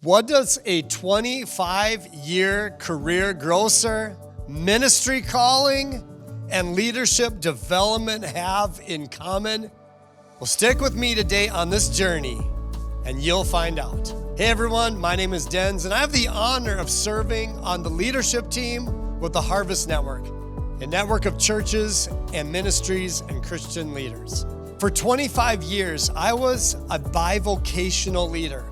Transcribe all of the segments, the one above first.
What does a 25-year career grocer, ministry calling, and leadership development have in common? Well, stick with me today on this journey and you'll find out. Hey everyone, my name is Denz and I have the honor of serving on the leadership team with the Harvest Network, a network of churches and ministries and Christian leaders. For 25 years, I was a bivocational leader.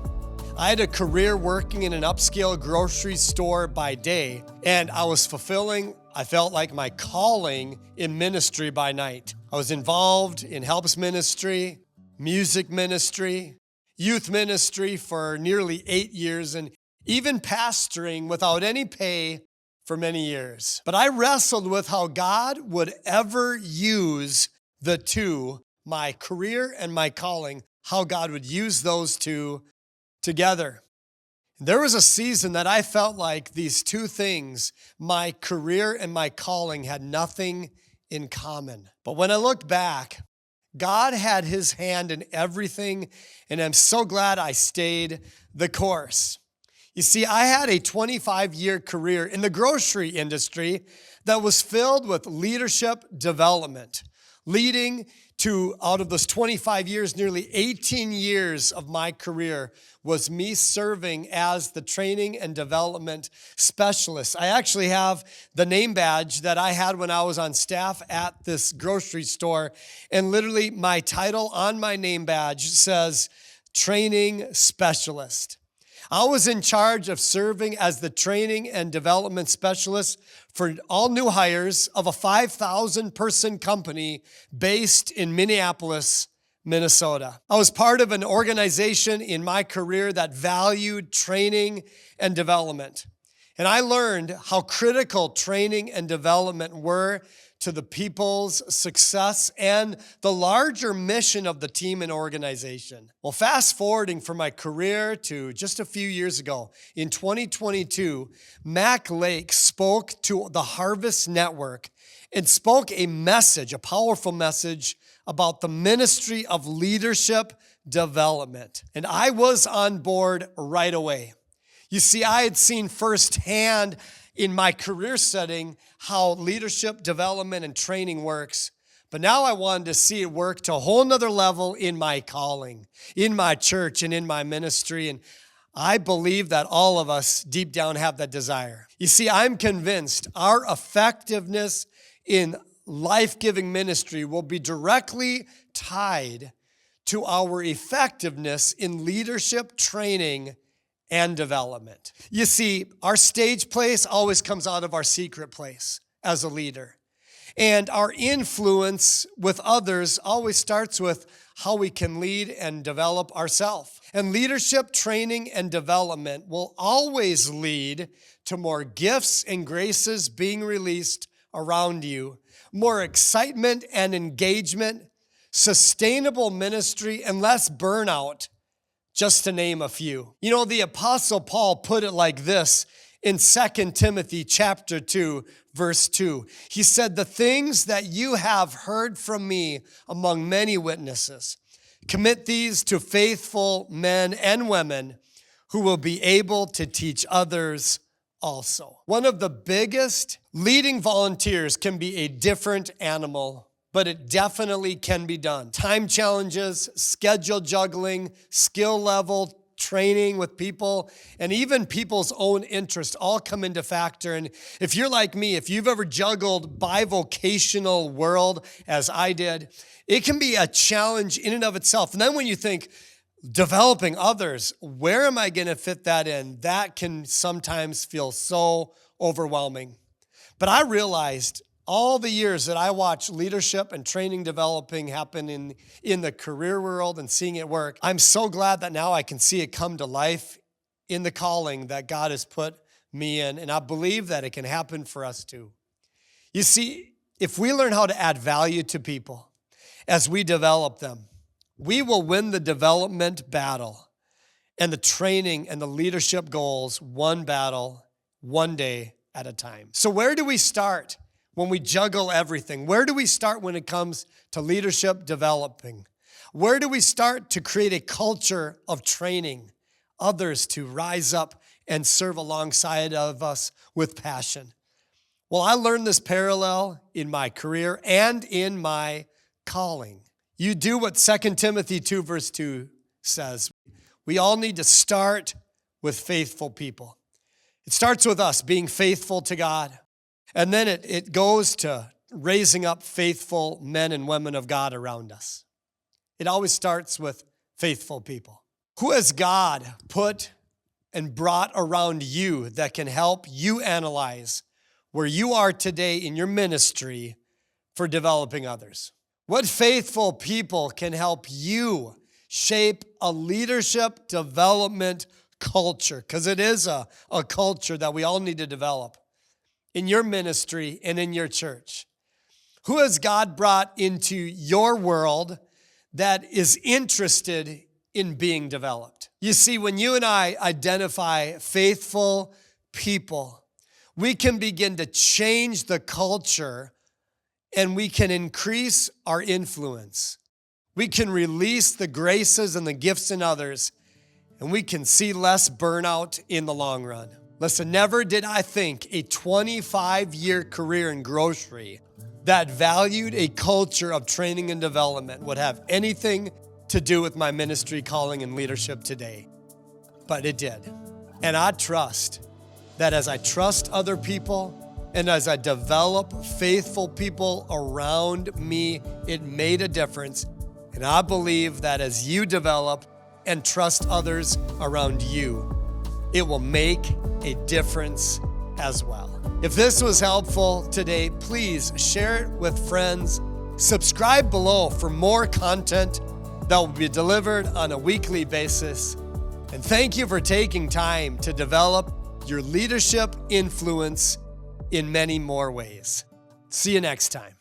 I had a career working in an upscale grocery store by day, and I was fulfilling, I felt like, my calling in ministry by night. I was involved in helps ministry, music ministry, youth ministry for nearly 8 years, and even pastoring without any pay for many years. But I wrestled with how God would ever use the two, my career and my calling, how God would use those two together. There was a season that I felt like these two things, my career and my calling, had nothing in common. But when I looked back, God had his hand in everything, and I'm so glad I stayed the course. You see, I had a 25-year career in the grocery industry that was filled with leadership development, leading to, out of those 25 years, nearly 18 years of my career was me serving as the training and development specialist. I actually have the name badge that I had when I was on staff at this grocery store, and literally my title on my name badge says training specialist. I was in charge of serving as the training and development specialist for all new hires of a 5,000-person company based in Minneapolis, Minnesota. I was part of an organization in my career that valued training and development. And I learned how critical training and development were to the people's success and the larger mission of the team and organization. Well, fast forwarding from my career to just a few years ago, in 2022, Mac Lake spoke to the Harvest Network and spoke a message, a powerful message about the ministry of leadership development. And I was on board right away. You see, I had seen firsthand in my career setting how leadership development and training works. But now I wanted to see it work to a whole nother level in my calling, in my church, and in my ministry. And I believe that all of us deep down have that desire. You see, I'm convinced our effectiveness in life-giving ministry will be directly tied to our effectiveness in leadership training and development. You see, our stage place always comes out of our secret place as a leader. And our influence with others always starts with how we can lead and develop ourselves. And leadership training and development will always lead to more gifts and graces being released around you, more excitement and engagement, sustainable ministry, and less burnout, just to name a few. You know, the Apostle Paul put it like this in 2 Timothy chapter 2, verse 2. He said, "The things that you have heard from me among many witnesses, commit these to faithful men and women who will be able to teach others also." One of the biggest leading volunteers can be a different animal, but it definitely can be done. Time challenges, schedule juggling, skill level training with people, and even people's own interests all come into factor. And if you're like me, if you've ever juggled bivocational world as I did, it can be a challenge in and of itself. And then when you think, developing others, where am I going to fit that in? That can sometimes feel so overwhelming. But I realized all the years that I watched leadership and training developing happen in the career world and seeing it work, I'm so glad that now I can see it come to life in the calling that God has put me in. And I believe that it can happen for us too. You see, if we learn how to add value to people as we develop them, we will win the development battle and the training and the leadership goals, one battle, one day at a time. So where do we start when we juggle everything? Where do we start when it comes to leadership developing? Where do we start to create a culture of training, others to rise up and serve alongside of us with passion. Well, I learned this parallel in my career and in my calling. You do what 2 Timothy 2 verse 2 says. We all need to start with faithful people. It starts with us being faithful to God, and then it goes to raising up faithful men and women of God around us. It always starts with faithful people. Who has God put and brought around you that can help you analyze where you are today in your ministry for developing others? What faithful people can help you shape a leadership development culture? Because it is a culture that we all need to develop in your ministry and in your church. Who has God brought into your world that is interested in being developed? You see, when you and I identify faithful people, we can begin to change the culture and we can increase our influence. We can release the graces and the gifts in others, and we can see less burnout in the long run. Listen, never did I think a 25-year career in grocery that valued a culture of training and development would have anything to do with my ministry, calling, and leadership today. But it did. And I trust that as I trust other people and as I develop faithful people around me, it made a difference. And I believe that as you develop and trust others around you, it will make a difference as well. If this was helpful today, please share it with friends. Subscribe below for more content that will be delivered on a weekly basis. And thank you for taking time to develop your leadership influence in many more ways. See you next time.